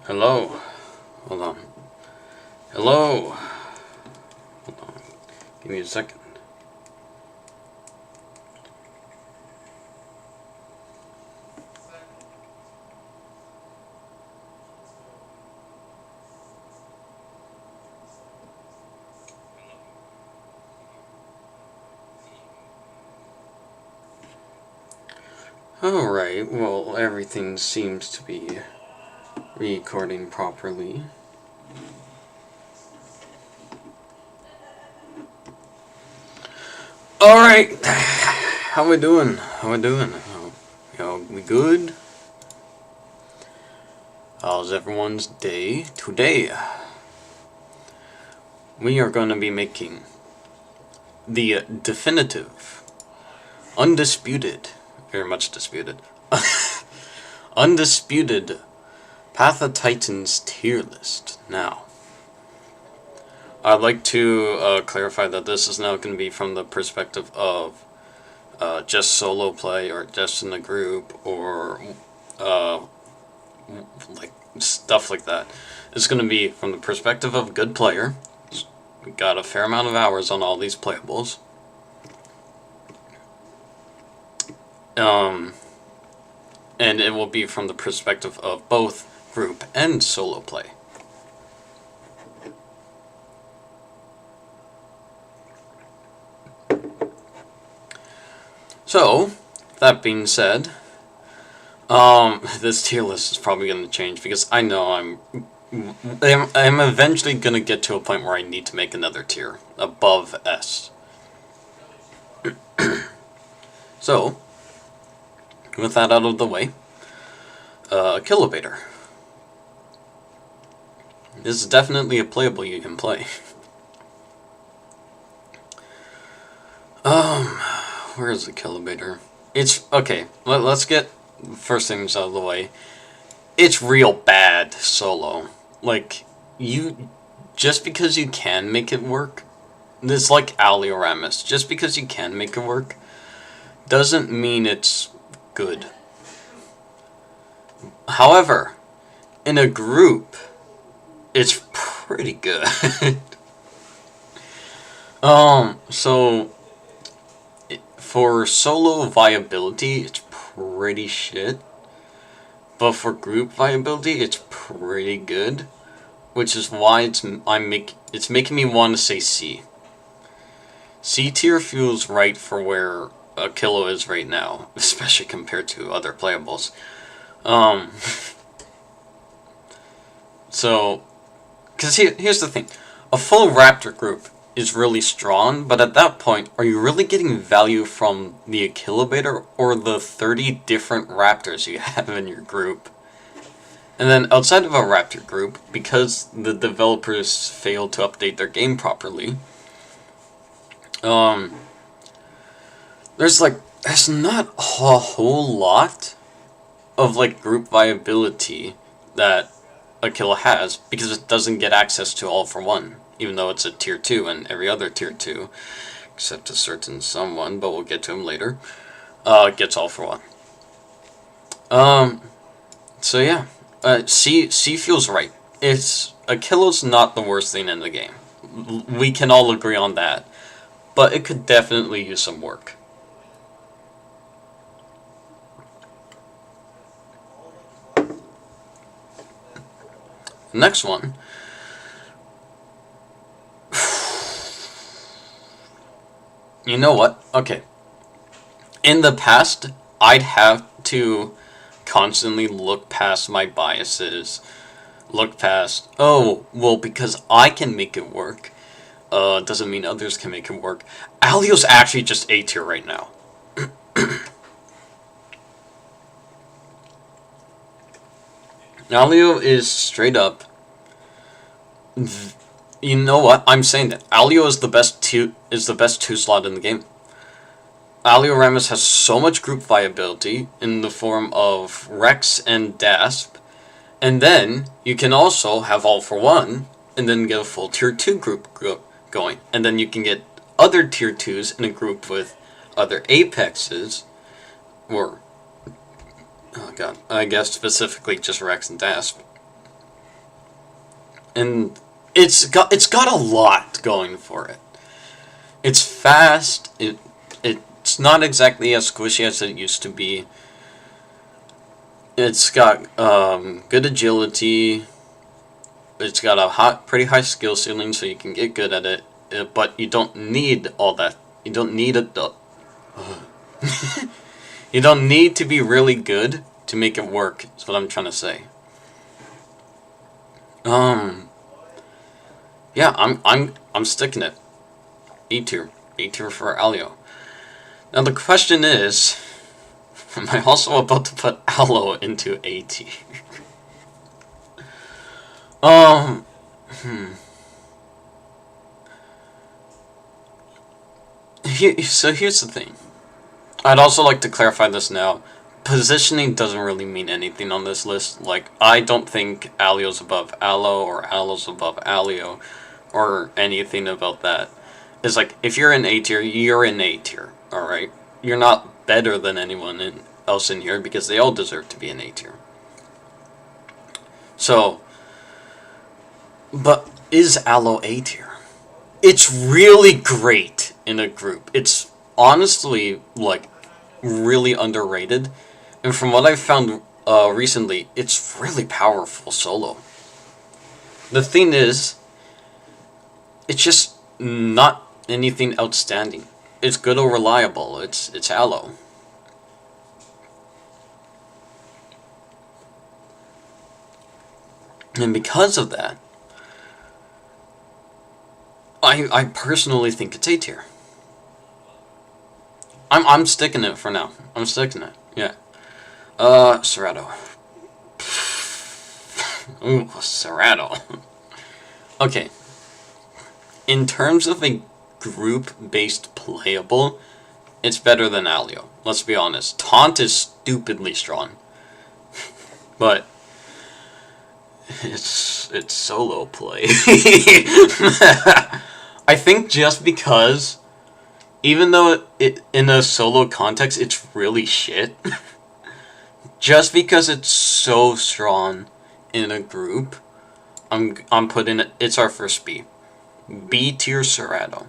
Hello. Hold on. Hello. Hold on. Give me a second. Alright, well, everything seems to be recording properly. Alright, how we doing? How we doing? We good? How's everyone's day? Today, we are going to be making the definitive, undisputed, very much disputed, undisputed Path of Titans tier list. Now, I'd like to clarify that this is now going to be from the perspective of just solo play or just in a group or like stuff like that. It's going to be from the perspective of a good player. We got a fair amount of hours on all these playables. And it will be from the perspective of both group and solo play. So, that being said, this tier list is probably going to change because I know I'm eventually going to get to a point where I need to make another tier above S. So, with that out of the way, Kilovator. This is definitely a playable you can play. Where is the Kilovator? It's, okay, let's get first things out of the way. It's real bad solo. Like, just because you can make it work, it's like Alioramus, just because you can make it work, doesn't mean it's good. However, in a group, it's pretty good. So, for solo viability, it's pretty shit. But for group viability, it's pretty good. Which is why it's making me want to say C. C tier feels right for where Kilo is right now, especially compared to other playables. So, because here's the thing. A full Raptor group is really strong, but at that point, are you really getting value from the Akilobator or the 30 different Raptors you have in your group? And then outside of a Raptor group, because the developers failed to update their game properly, there's not a whole lot of group viability that Aquila has, because it doesn't get access to All for One, even though it's a tier 2 and every other tier 2, except a certain someone, but we'll get to him later, gets All for One. So yeah, C feels right. Aquila's not the worst thing in the game. We can all agree on that, but it could definitely use some work. Next one. You know what? Okay. In the past, I'd have to constantly look past my biases. Look past, oh, well, because I can make it work, doesn't mean others can make it work. Alio's actually just A tier right now. Alio is straight up. You know what? I'm saying that Alio is the best two slot in the game. Alio Rammus has so much group viability in the form of Rex and Dasp, and then you can also have All for One, and then get a full tier 2 group going, and then you can get other tier 2s in a group with other Apexes, or oh god, I guess specifically just Rex and Dasp. And it's got a lot going for it. It's fast, it's not exactly as squishy as it used to be. It's got good agility. It's got a pretty high skill ceiling, so you can get good at it. But you don't need all that. You don't need you don't need to be really good to make it work. Is what I'm trying to say. Yeah, I'm sticking it. A tier for Alio. Now the question is, am I also about to put Aloe into A tier? So here's the thing. I'd also like to clarify this now. Positioning doesn't really mean anything on this list. I don't think Alio's above Aloe or Aloe's above Alio or anything about that. It's if you're in A tier, you're in A tier, alright? You're not better than anyone else in here because they all deserve to be in A tier. So, but is Aloe A tier? It's really great in a group. It's honestly, really underrated. And from what I've found recently, it's really powerful solo. The thing is, it's just not anything outstanding. It's good or reliable. It's Aloe. And because of that, I personally think it's A tier. I'm sticking it for now. I'm sticking it. Yeah. Cerato. Ooh, Cerato. Okay. In terms of a group-based playable, it's better than Alio. Let's be honest. Taunt is stupidly strong. But it's solo play. I think just because, even though it in a solo context it's really shit, just because it's so strong in a group, I'm putting it. It's our first B tier Cerato.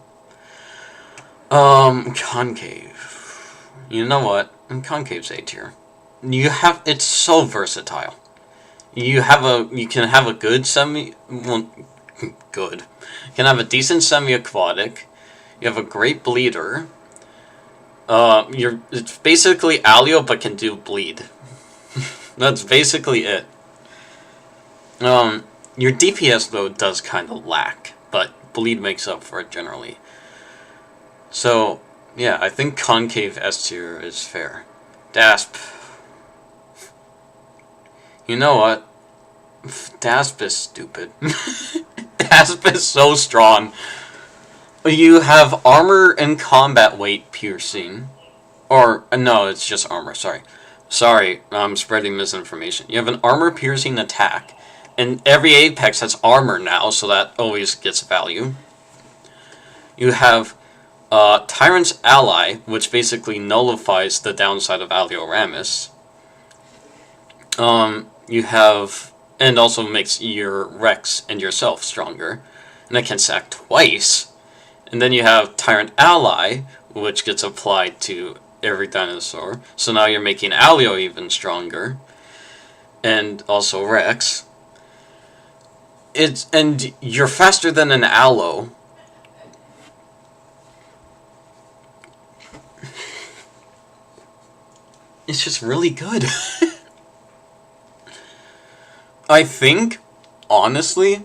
Concave. You know what? Concave's A tier. It's so versatile. You can have a good good. You can have a decent semi-aquatic. You have a Great Bleeder. It's basically Alio, but can do bleed. That's basically it. Your DPS, though, does kind of lack, but bleed makes up for it generally. So, yeah, I think Concave S tier is fair. Dasp. You know what? Dasp is stupid. Dasp is so strong. You have armor and combat weight piercing. Or, no, it's just armor, sorry. Sorry, I'm spreading misinformation. You have an armor piercing attack. And every Apex has armor now, so that always gets value. You have Tyrant's Ally, which basically nullifies the downside of Alioramus. You have... and also makes your Rex and yourself stronger. And it can sack twice. And then you have Tyrant Ally, which gets applied to every dinosaur. So now you're making Alio even stronger. And also Rex. And you're faster than an Aloe. It's just really good. I think, honestly,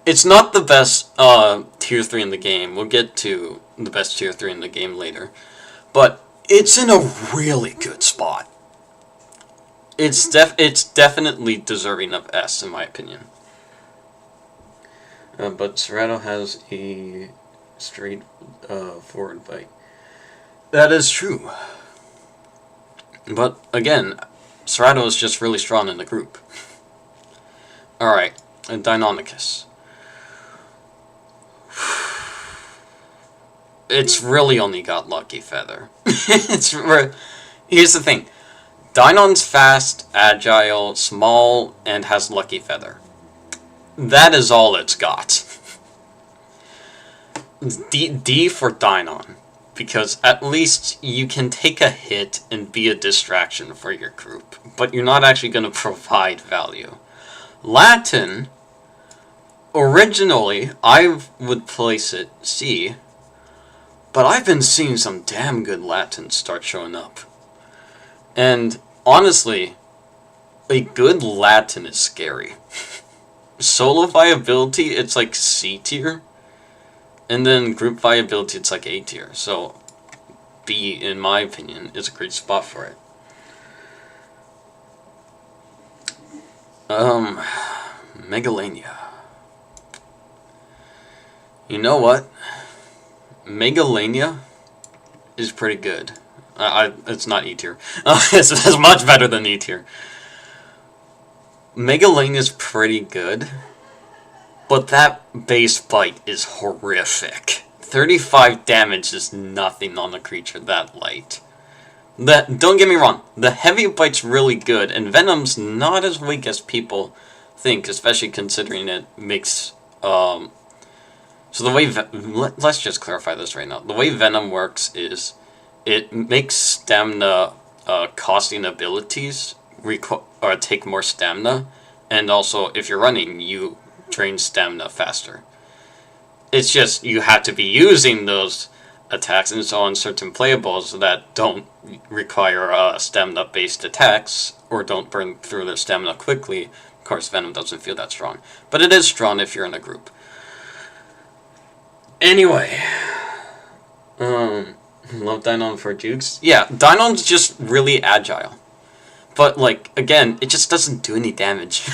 it's not the best tier 3 in the game. We'll get to the best tier 3 in the game later. But it's in a really good spot. It's definitely deserving of S, in my opinion. But Cerato has a straight forward bite. That is true. But, again, Cerato is just really strong in the group. Alright, and Deinonychus. It's really only got Lucky Feather. Here's the thing. Deinon's fast, agile, small, and has Lucky Feather. That is all it's got. D for Deinon. Because at least you can take a hit and be a distraction for your group. But you're not actually going to provide value. Latin, originally, I would place it C. But I've been seeing some damn good Latin start showing up. And, honestly, a good Latin is scary. Solo viability, it's like C tier. And then group viability, it's like A tier. So, B, in my opinion, is a great spot for it. Megalania. You know what? Megalania is pretty good. It's not E tier. It's much better than E tier. Megalania is pretty good. But that base bite is horrific. 35 damage is nothing on a creature that light. Don't get me wrong, the heavy bite's really good, and Venom's not as weak as people think, especially considering it makes... So the way... let's just clarify this right now. The way Venom works is it makes stamina costing abilities take more stamina, and also if you're running, you drain stamina faster. It's just you have to be using those attacks, and so on certain playables that don't require stamina-based attacks, or don't burn through their stamina quickly. Of course, Venom doesn't feel that strong. But it is strong if you're in a group. Anyway. Love Deinon for Jukes. Yeah, Deinon's just really agile. But, like, again, it just doesn't do any damage.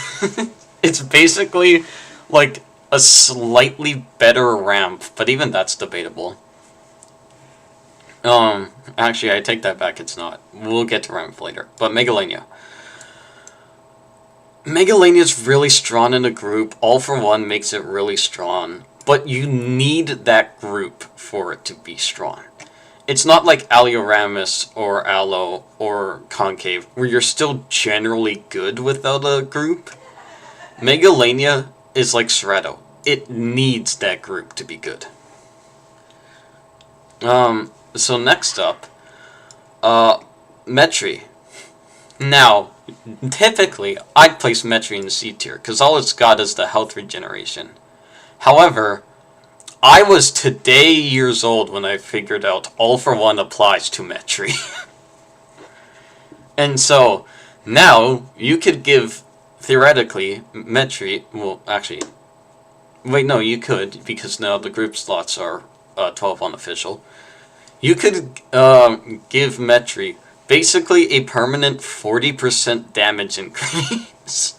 It's basically, like, a slightly better ramp, but even that's debatable. Actually, I take that back, it's not. We'll get to ramp later. But Megalania. Megalania's really strong in a group. All for One makes it really strong. But you need that group for it to be strong. It's not like Alioramus or Aloe or Concave, where you're still generally good without a group. Megalania is like Cerato. It needs that group to be good. So next up, Metri. Now, typically, I'd place Metri in C tier, because all it's got is the health regeneration. However, I was today years old when I figured out All for One applies to Metri. And so, now, you could give, theoretically, Metri, well, actually, wait, no, you could, because now the group slots are 12 unofficial. You could give Metri basically a permanent 40% damage increase.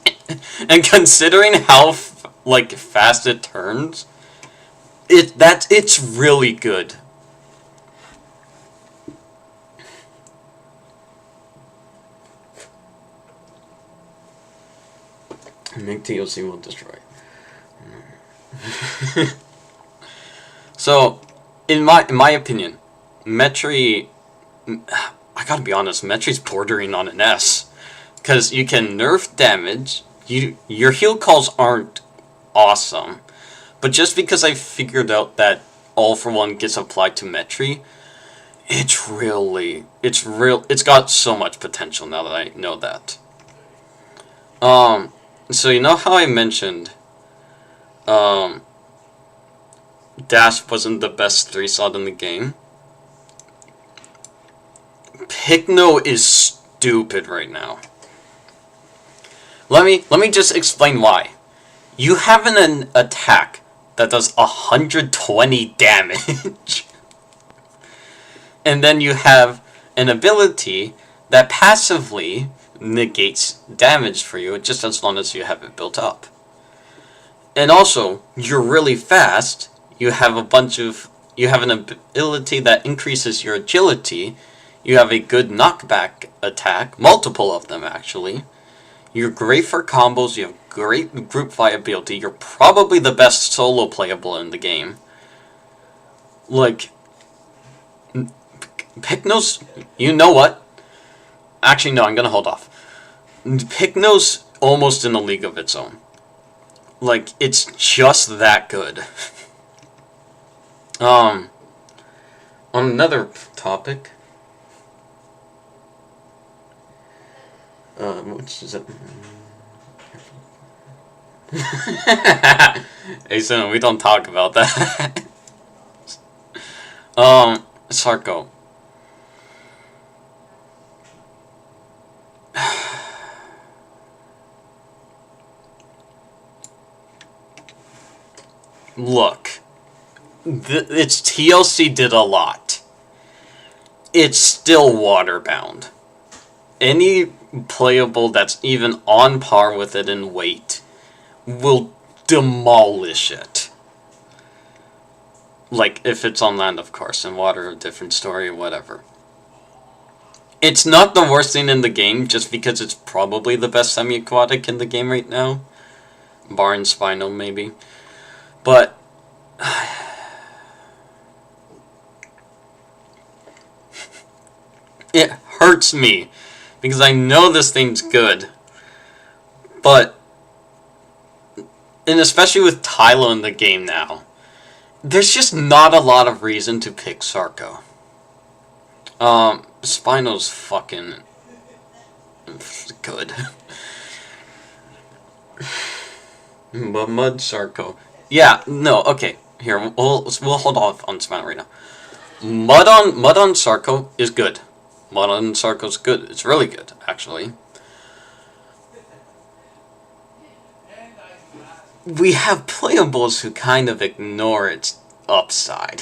And considering how fast it turns, it's really good. Make TOC will destroy. So, in my opinion, Metri, I gotta be honest, Metri's bordering on an S. Because you can nerf damage, your heal calls aren't awesome. But just because I figured out that All for One gets applied to Metri, it's got so much potential now that I know that. So you know how I mentioned, Dash wasn't the best 3-slot in the game? Pycno is stupid right now. Let me just explain why. You have an attack that does 120 damage. And then you have an ability that passively negates damage for you, just as long as you have it built up. And also, you're really fast. You have an ability that increases your agility. You have a good knockback attack, multiple of them actually. You're great for combos, you have great group viability, you're probably the best solo playable in the game. Like, Pycno's, you know what? Actually, no, I'm gonna hold off. Pycno's almost in a league of its own. Like, it's just that good. On another topic, which is it? Hey, son, we don't talk about that. Sarko. Look, its TLC did a lot. It's still waterbound. Any playable that's even on par with it in weight will demolish it. Like, if it's on land, of course. In water, a different story, whatever. It's not the worst thing in the game, just because it's probably the best semi-aquatic in the game right now. Barring Spinal, maybe. But it hurts me because I know this thing's good. But, and especially with Tylo in the game now, there's just not a lot of reason to pick Sarko. Spinal's fucking good. But Mud Sarko. Yeah, no, okay. Here, we'll hold off on Spinal right now. Mud on Sarko is good. Mud on Sarko's good. It's really good, actually. We have playables who kind of ignore its upside.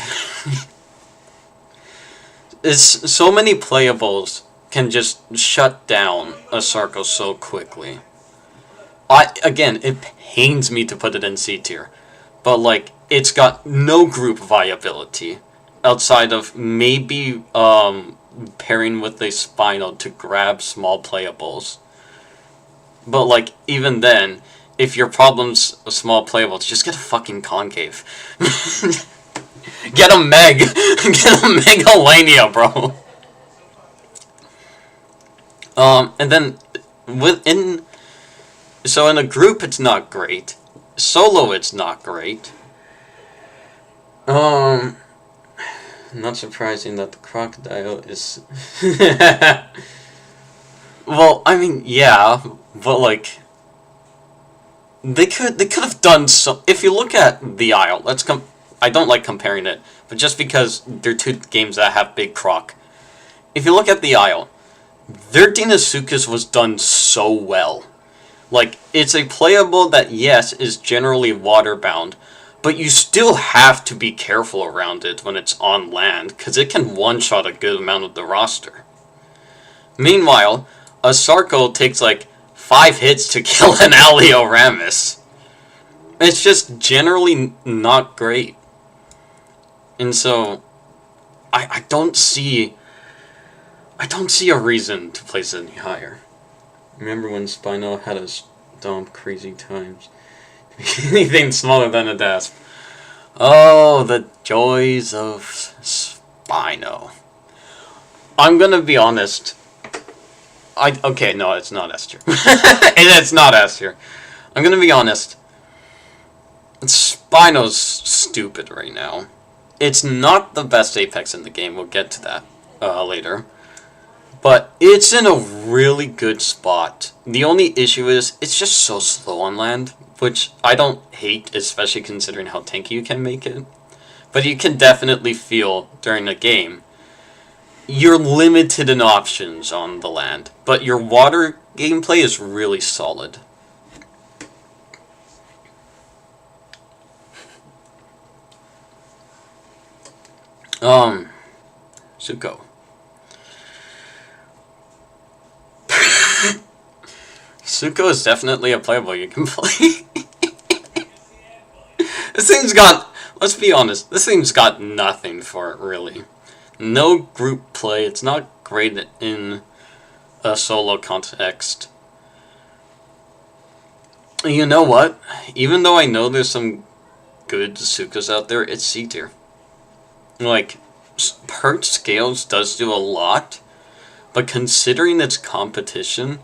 It's so many playables can just shut down a Sarko so quickly. Again, it pains me to put it in C tier. But, like, it's got no group viability outside of maybe pairing with a Spinal to grab small playables. But, like, even then, if your problem's a small playable, just get a fucking concave. Get a Meg! Get a Megalania, bro! And then, so in a group it's not great. Solo it's not great. Not surprising that the crocodile is... Well, I mean, yeah, but like... They could have done so... If you look at the Isle, let's come... I don't like comparing it, but just because they're two games that have big croc. If you look at the Isle, their Deinosuchus was done so well. Like, it's a playable that, yes, is generally waterbound, but you still have to be careful around it when it's on land, because it can one-shot a good amount of the roster. Meanwhile, a Sarco takes like 5 hits to kill an Alioramus. It's just generally not great. And so, I don't see a reason to place it any higher. Remember when Spino had us dump crazy times? Anything smaller than a Dasp. Oh, the joys of Spino. I'm gonna be honest. Okay, no, it's not S tier. It's not S tier. I'm gonna be honest. Spino's stupid right now. It's not the best Apex in the game. We'll get to that later. But it's in a really good spot. The only issue is, it's just so slow on land, which I don't hate, especially considering how tanky you can make it. But you can definitely feel, during a game, you're limited in options on the land. But your water gameplay is really solid. Suko. Suko is definitely a playable you can play. This thing's got, let's be honest, this thing's got nothing for it, really. No group play, it's not great in a solo context. You know what? Even though I know there's some good Sukos out there, it's C tier. Like, Perch Scales does do a lot, but considering its competition,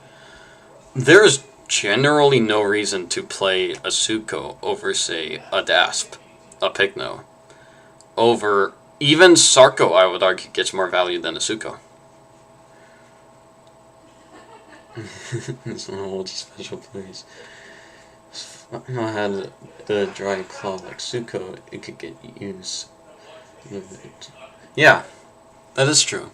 there is generally no reason to play a Suko over, say, a Dasp, a Pycno. Over, even Sarco, I would argue, gets more value than a Suko. It's one of the special plays. If I had the dry claw like Suko, it could get used. Yeah, that is true.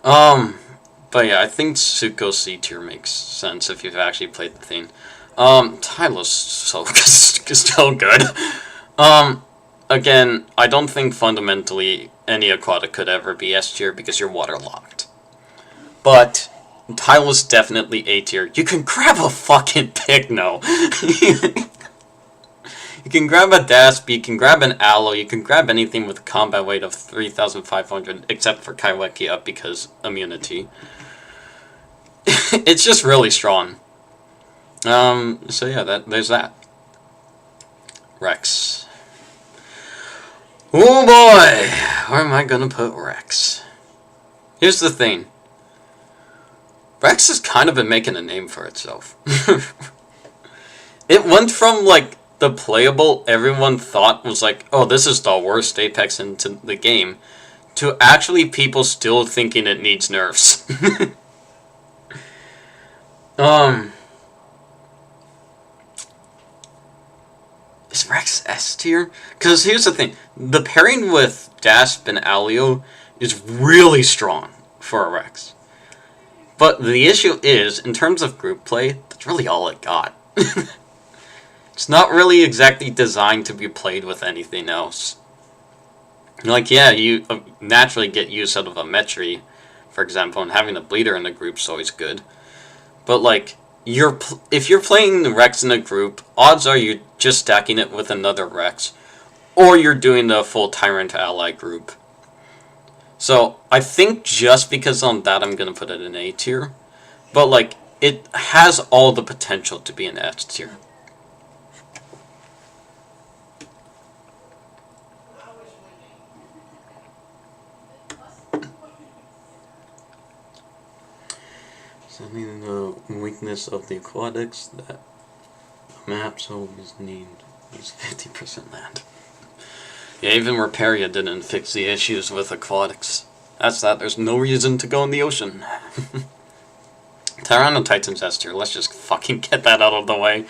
But yeah, I think Suko C tier makes sense if you've actually played the thing. Tylo's so good. Again, I don't think fundamentally any aquatic could ever be S tier because you're waterlocked. But Tylo's definitely A tier. You can grab a fucking Pycno. You can grab a Dasp, you can grab an Aloe, you can grab anything with a combat weight of 3,500, except for Kaiweki up because immunity. It's just really strong. So yeah, there's that. Rex. Oh boy! Where am I gonna put Rex? Here's the thing. Rex has kind of been making a name for itself. It went from, like, the playable everyone thought was like, oh, this is the worst Apex into the game, to actually people still thinking it needs nerfs. Is Rex S tier? Because here's the thing, the pairing with Dasp and Alio is really strong for a Rex. But the issue is, in terms of group play, that's really all it got. It's not really exactly designed to be played with anything else. Like, yeah, you naturally get use out of a Metri, for example, and having a bleeder in the group's always good. But, like, if you're playing the Rex in a group, odds are you're just stacking it with another Rex, or you're doing the full Tyrant ally group. So, I think just because on that I'm going to put it in A tier, but, like, it has all the potential to be an S tier. Something the weakness of the aquatics that maps always need is 50% land. Yeah, even Reparia didn't fix the issues with aquatics. That's that. There's no reason to go in the ocean. Tyranno Titan's S tier. Let's just fucking get that out of the way.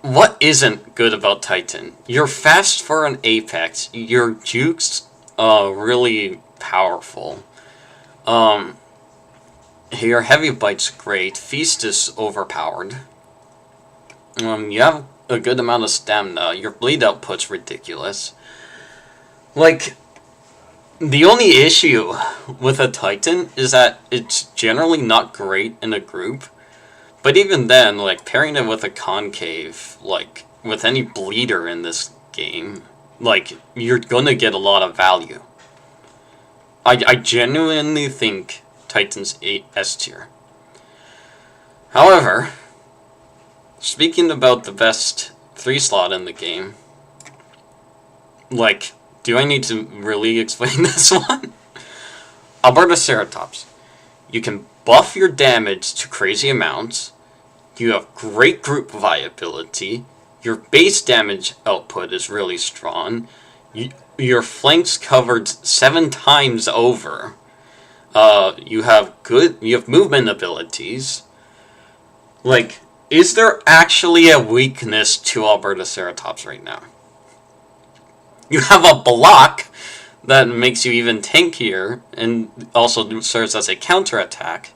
what isn't good about Titan? You're fast for an Apex. Your juke's really powerful. Um, your heavy bite's great. Feast is overpowered. You have a good amount of stamina. Your bleed output's ridiculous. Like, the only issue with a Titan is that it's generally not great in a group. But even then, like, pairing it with a concave, like, with any bleeder in this game, like, you're gonna get a lot of value. I genuinely think Titan's 8 S tier. However, speaking about the best 3 slot in the game, like, do I need to really explain this one? Albertoceratops. You can buff your damage to crazy amounts. You have great group viability. Your base damage output is really strong. Your flanks covered 7 times over. You have movement abilities. Like, is there actually a weakness to Albertoceratops right now? You have a block that makes you even tankier and also serves as a counterattack.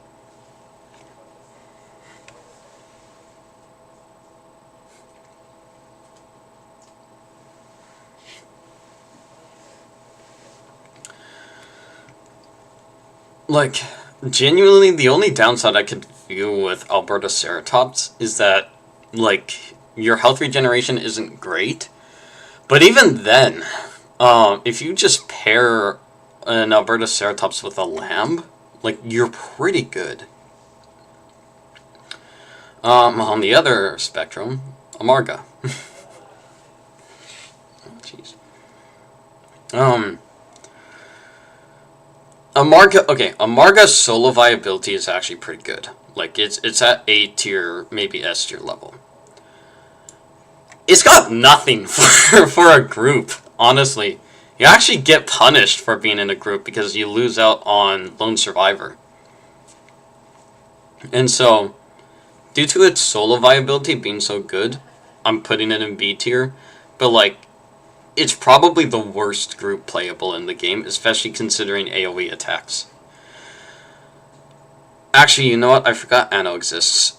Like, genuinely, the only downside I could view with Albertoceratops is that, like, your health regeneration isn't great. But even then, if you just pair an Albertoceratops with a lamb, like, you're pretty good. On the other spectrum, Amarga. Oh, jeez. Amarga's solo viability is actually pretty good. Like, it's at A tier, maybe S tier level. It's got nothing for a group, honestly. You actually get punished for being in a group because you lose out on Lone Survivor. And so, due to its solo viability being so good, I'm putting it in B tier. But, like, it's probably the worst group playable in the game, especially considering AoE attacks. Actually, you know what? I forgot Anno exists.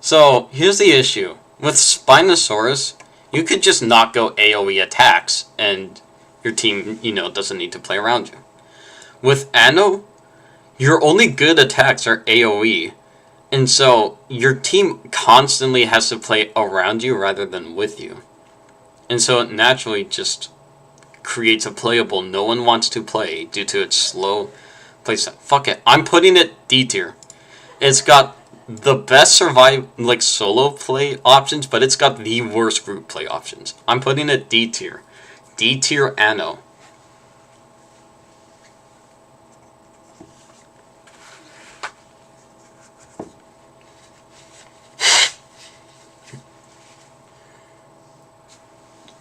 So, here's the issue. With Spinosaurus, you could just not go AoE attacks, and your team, doesn't need to play around you. With Anno, your only good attacks are AoE, and so your team constantly has to play around you rather than with you. And so it naturally just creates a playable no one wants to play due to its slow playset. Fuck it, I'm putting it D tier. It's got the best solo play options, but it's got the worst group play options. I'm putting it D tier. D tier Anno.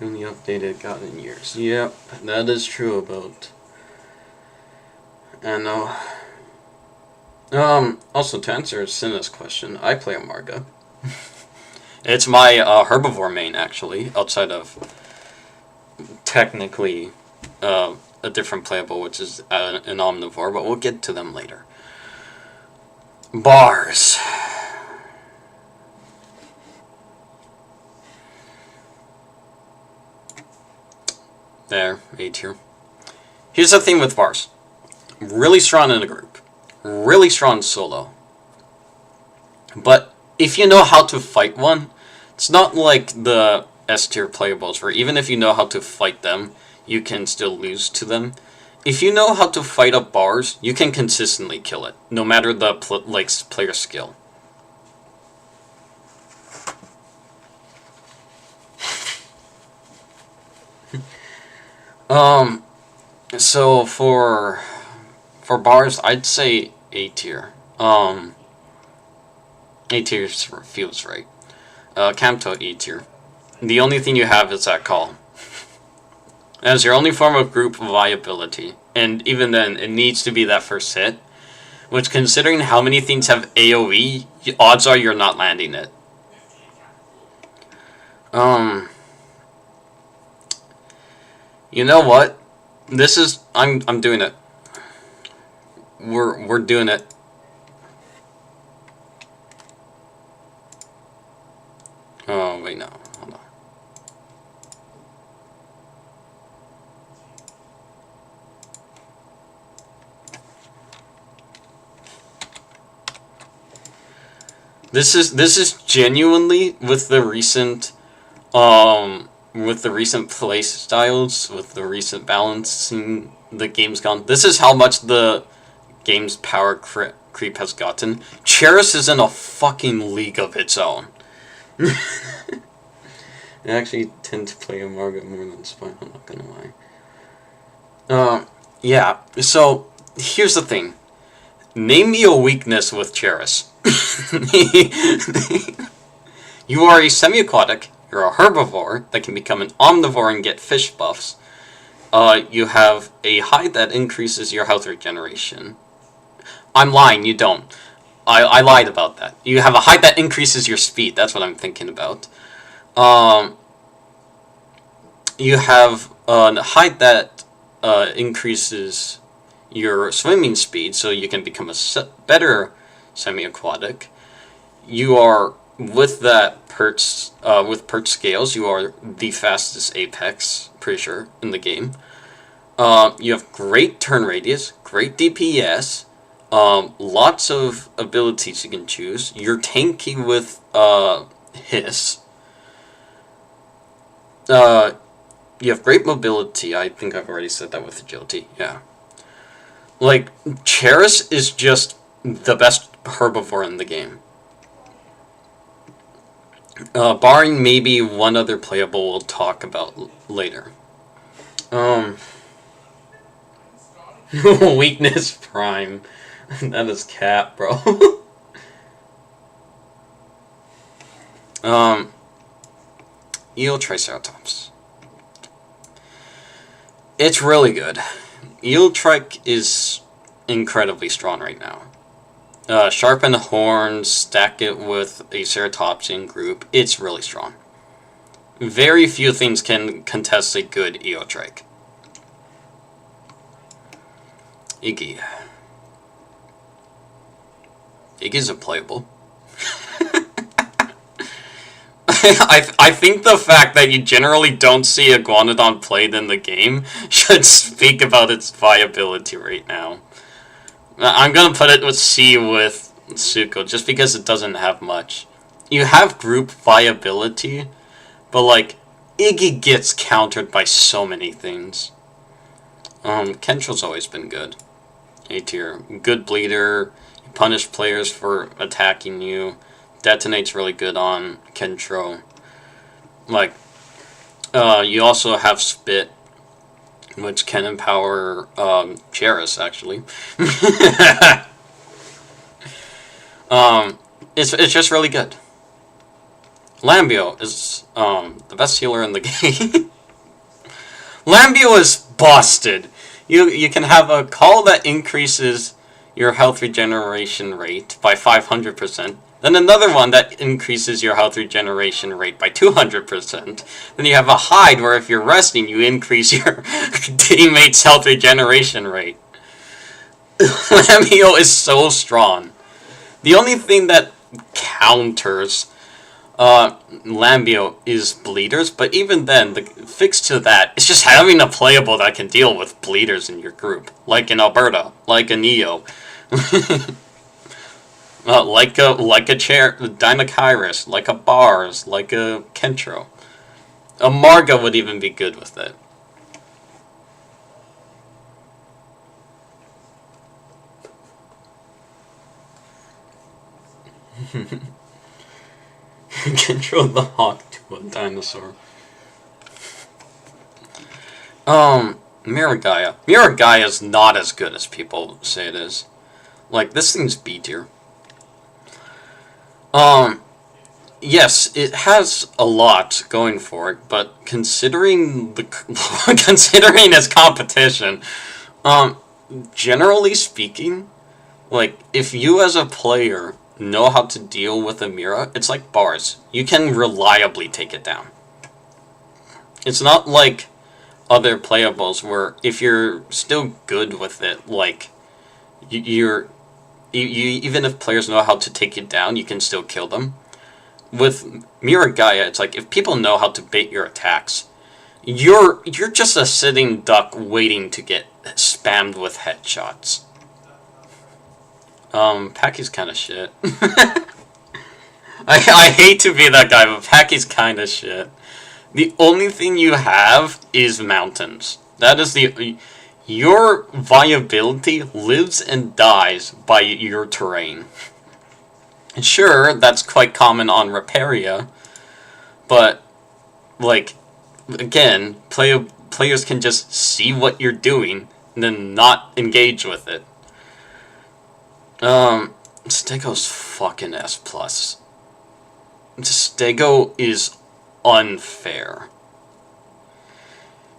Only updated got in years. Yep, that is true about Anno. Also, to answer Cinna's question, I play Amarga. It's my herbivore main, actually, outside of technically a different playable, which is an omnivore, but we'll get to them later. Bars. There, A tier. Here's the thing with bars. Really strong in a group. Really strong solo. But if you know how to fight one, it's not like the S tier playables where even if you know how to fight them, you can still lose to them. If you know how to fight up bars, you can consistently kill it, no matter the player skill. So for bars, I'd say A tier. A tier feels right. Kamto E tier. The only thing you have is that call. As your only form of group viability, and even then, it needs to be that first hit. Which, considering how many things have AoE, odds are you're not landing it. You know what? This is I'm doing it. We're doing it. Oh wait, no. Hold on. This is genuinely with the recent play styles, with the recent balancing the game's gone. This is how much the game's power creep has gotten. Cherish is in a fucking league of its own. I actually tend to play Amarga more than Spine, I'm not gonna lie. Yeah, so here's the thing. Name me a weakness with Cherish. You are a semi-aquatic, you're a herbivore that can become an omnivore and get fish buffs. You have a hide that increases your health regeneration. I'm lying, you don't. I lied about that. You have a height that increases your speed. That's what I'm thinking about. You have a height that increases your swimming speed, so you can become a better semi-aquatic. You are, with that perch, with perch scales, you are the fastest Apex, pretty sure, in the game. You have great turn radius, great DPS. Lots of abilities you can choose. You're tanky with Hiss. You have great mobility. I think I've already said that with agility. Yeah. Like, Cherish is just the best herbivore in the game. Barring maybe one other playable we'll talk about later. Weakness Prime. That is cap, bro. Eel Triceratops. It's really good. Eel Trike is incredibly strong right now. Sharpen the horns, stack it with a Ceratopsian group. It's really strong. Very few things can contest a good Eotrike. Iggy. Iggy's unplayable. I think the fact that you generally don't see Iguanodon played in the game should speak about its viability right now. I'm gonna put it with C with Suko, just because it doesn't have much. You have group viability, but like, Iggy gets countered by so many things. Kentro's always been good. A tier. Good bleeder, you punish players for attacking you. Detonate's really good on Kentro. Like, you also have Spit, which can empower Cherish, actually. It's just really good. Lambio is the best healer in the game. Lambio is busted. You can have a call that increases your health regeneration rate by 500%. Then another one that increases your health regeneration rate by 200%. Then you have a hide where if you're resting, you increase your teammate's health regeneration rate. Lambio is so strong. The only thing that counters Lambio is bleeders, but even then, the fix to that is just having a playable that can deal with bleeders in your group. Like an Alberta, like a Neo. Like a Dynakyrus, like a Bars, like a Kentro. A Marga would even be good with it. Control the hawk to a dinosaur. Miragaia. Miragaia is not as good as people say it is. Like, this thing's B tier. Yes, it has a lot going for it, but considering considering its competition, generally speaking, Like, if you as a player know how to deal with a Mira, it's like bars. You can reliably take it down. It's not like other playables where if you're still good with it, like, you even if players know how to take it down, you can still kill them. With Miragaia, it's like, if people know how to bait your attacks, you're just a sitting duck waiting to get spammed with headshots. Packy's kind of shit. I hate to be that guy, but Packy's kind of shit. The only thing you have is mountains. That is your viability lives and dies by your terrain. Sure, that's quite common on Reparia, but, like, again, players can just see what you're doing and then not engage with it. Stego's fucking S+. Stego is unfair.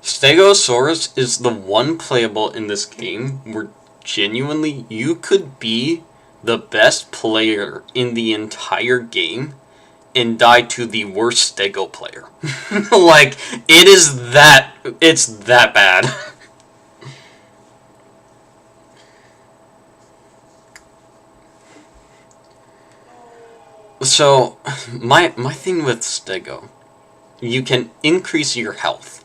Stegosaurus is the one playable in this game where genuinely you could be the best player in the entire game and die to the worst Stego player. Like, it's that bad. So, my thing with Stego, you can increase your health.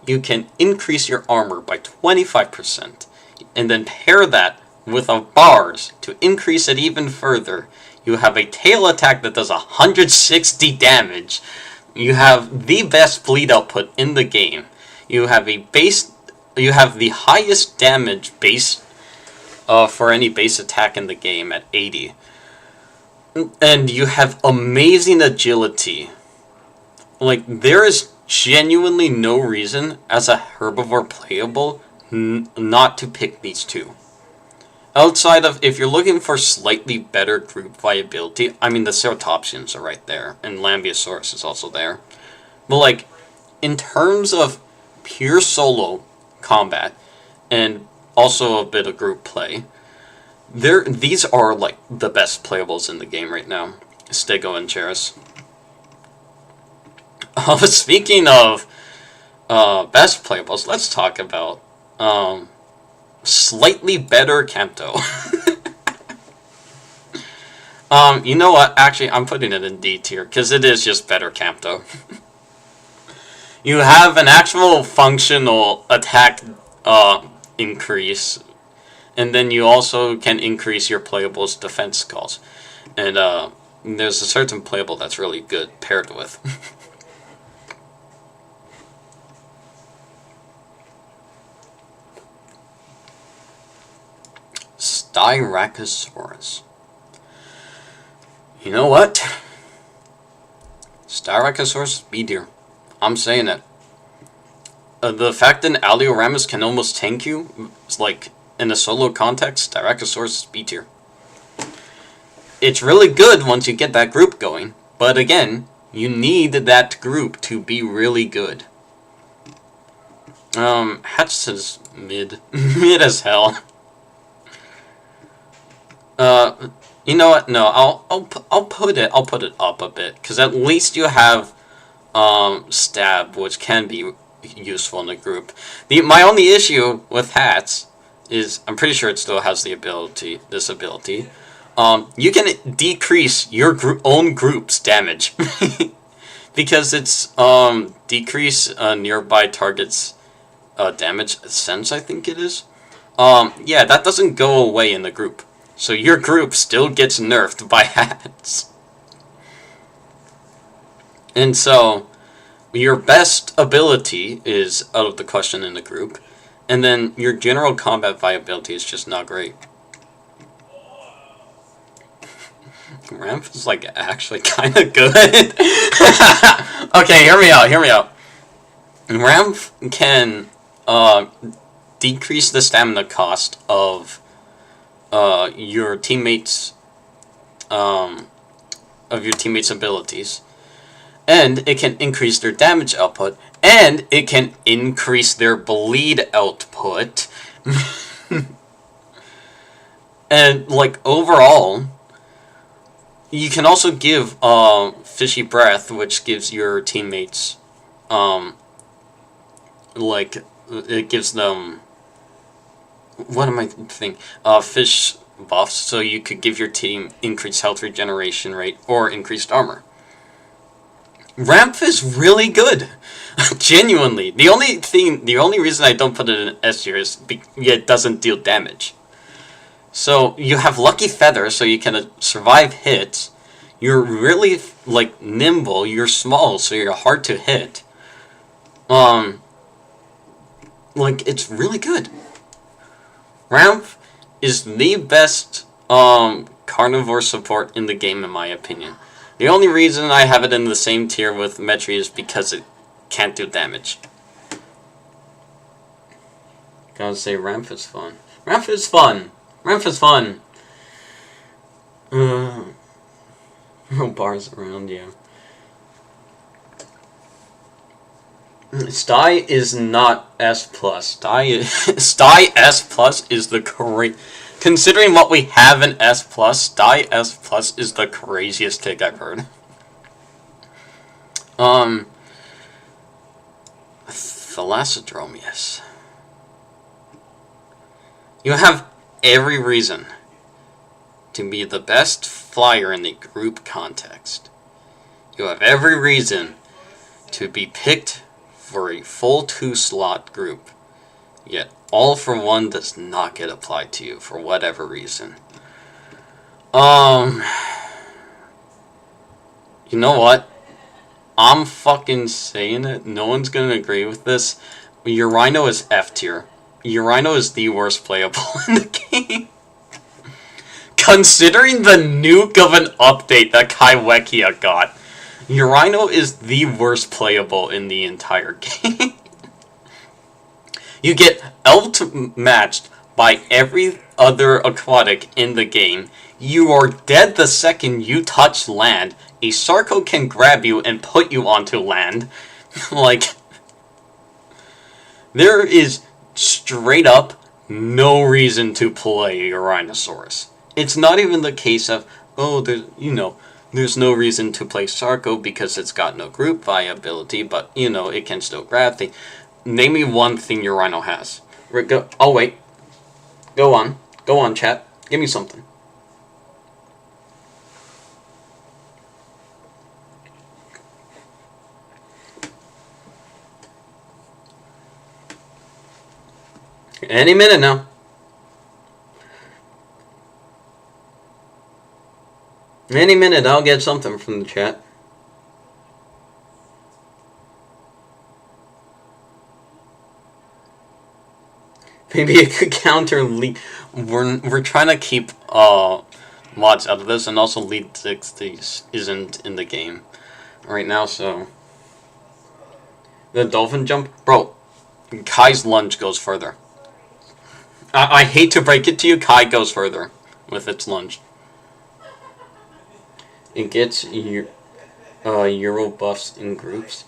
You can increase your armor by 25%, and then pair that with a bars to increase it even further. You have a tail attack that does 160 damage. You have the best bleed output in the game. You have the highest damage base for any base attack in the game at 80. And you have amazing agility. Like, there is genuinely no reason as a herbivore playable not to pick these two. Outside of, if you're looking for slightly better group viability, I mean, the Ceratopsians are right there, and Lambeosaurus is also there. But, like, in terms of pure solo combat, and also a bit of group play, these are, like, the best playables in the game right now. Stego and Cheris. Speaking of best playables, let's talk about slightly better Campto. You know what? Actually, I'm putting it in D tier, because it is just better Campto. You have an actual functional attack increase, and then you also can increase your playable's defense calls. And there's a certain playable that's really good paired with. Styracosaurus. You know what? Styracosaurus B tier. I'm saying it. The fact that Alioramus can almost tank you, like, in a solo context, Styracosaurus is B tier. It's really good once you get that group going, but again, you need that group to be really good. Hatch is mid. Mid as hell. You know what? No, I'll put it up a bit, because at least you have Stab, which can be useful in the group. My only issue with Hats is, I'm pretty sure it still has this ability. You can decrease your own group's damage. Because it's decrease nearby targets damage sense, I think it is. Yeah, that doesn't go away in the group. So your group still gets nerfed by Hats. And so, your best ability is out of the question in the group. And then your general combat viability is just not great. Ramp is, like, actually kind of good. Okay, hear me out. Ramp can decrease the stamina cost of your teammates' abilities, and it can increase their damage output, and it can increase their bleed output. And, like, overall, you can also give Fishy Breath, which gives your teammates, like, it gives them, what am I thinking? Fish buffs, so you could give your team increased health regeneration rate or increased armor. Ramp is really good. Genuinely. The only reason I don't put it in S tier is it doesn't deal damage. So you have Lucky Feather, so you can survive hits. You're really, like, nimble. You're small, so you're hard to hit. Like, it's really good. Ramp is the best carnivore support in the game, in my opinion. The only reason I have it in the same tier with Metri is because it can't do damage. Gotta say, Ramp is fun. Ramp is fun. Ramp is fun. No bars around you. Sty is not S+. Sty S+ is the great... Considering what we have in S+, Sty S+ is the craziest pick I've heard. Thalassodromius. You have every reason to be the best flyer in the group context. You have every reason to be picked for a full 2-slot group. Yet, all for one does not get applied to you for whatever reason. You know what? I'm fucking saying it. No one's gonna agree with this. Your Rhino is F tier. Your Rhino is the worst playable in the game. Considering the nuke of an update that Kaiwekia got, your Rhino is the worst playable in the entire game. You get outmatched by every other aquatic in the game. You are dead the second you touch land. A Sarco can grab you and put you onto land. Like, there is straight up no reason to play a Rhinosaurus. It's not even the case of, oh, there's no reason to play Sarco because it's got no group viability, but, it can still grab things. Name me one thing your Rhino has. Oh, wait. Go on. Go on, chat. Give me something. Any minute now. Any minute, I'll get something from the chat. Maybe it could counter lead. We're trying to keep mods out of this, and also Lead 60s isn't in the game right now, so the dolphin jump, bro. Kai's lunge goes further. I hate to break it to you, Kai goes further with its lunge. It gets Euro buffs in groups.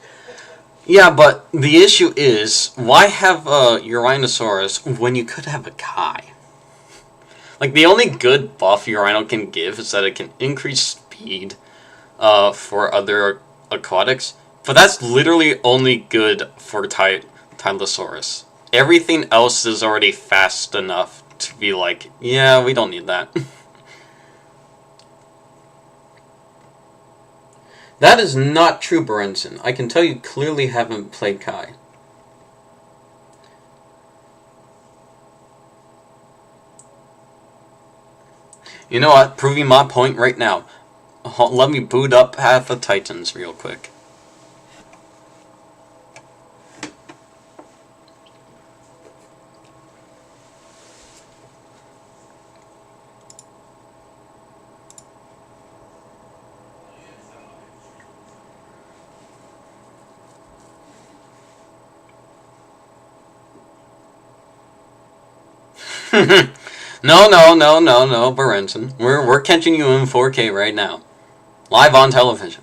Yeah, but the issue is, why have Uranosaurus when you could have a Kai? Like, the only good buff Urano can give is that it can increase speed for other aquatics, but that's literally only good for Tylosaurus. Everything else is already fast enough to be like, yeah, we don't need that. That is not true, Berenson. I can tell you clearly haven't played Kai. You know what? Proving my point right now. Let me boot up Path of Titans real quick. No, Berenson. We're catching you in 4K right now. Live on television.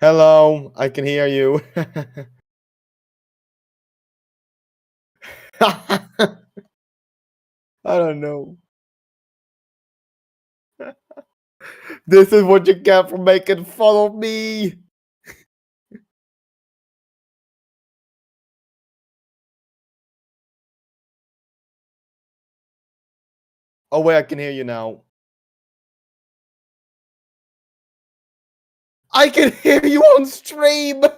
Hello, I can hear you. I don't know. This is what you get for making fun of me. Oh wait, I can hear you now. I can hear you on stream. How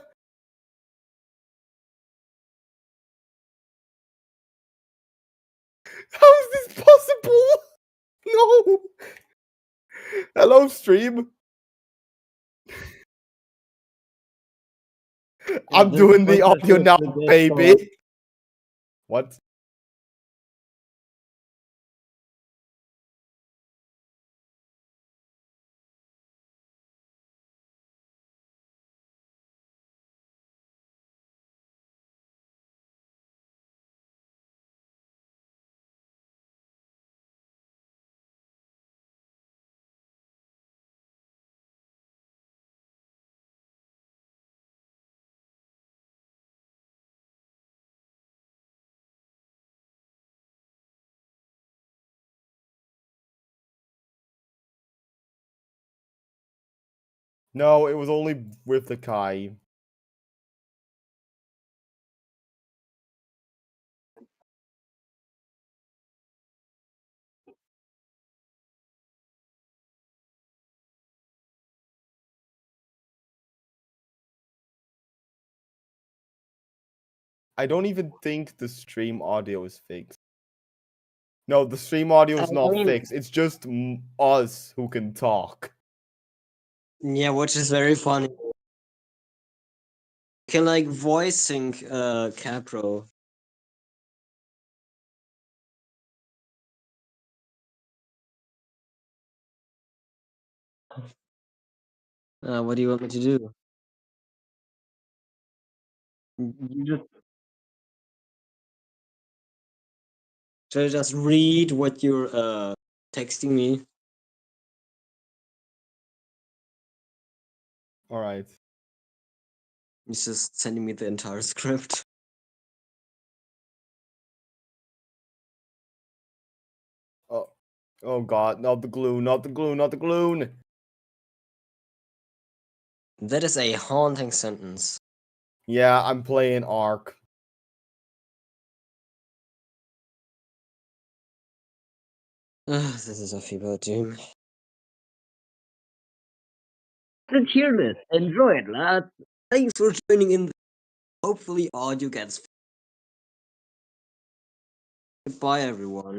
is this possible? No. Hello, stream. I'm doing the audio now, baby. What? No, it was only with the Kai. I don't even think the stream audio is fixed. No, the stream audio is not fixed. It's just us who can talk. Yeah, which is very funny. You can like voice sync Capro. What do you want me to do? You just should I just read what you're texting me? All right. He's just sending me the entire script. Oh, oh God! Not the glue! Not the glue! Not the glue! That is a haunting sentence. Yeah, I'm playing Ark. This is a feeble doom. The tier list. Enjoy it, lads. Thanks for joining in. Hopefully audio gets. Goodbye, everyone.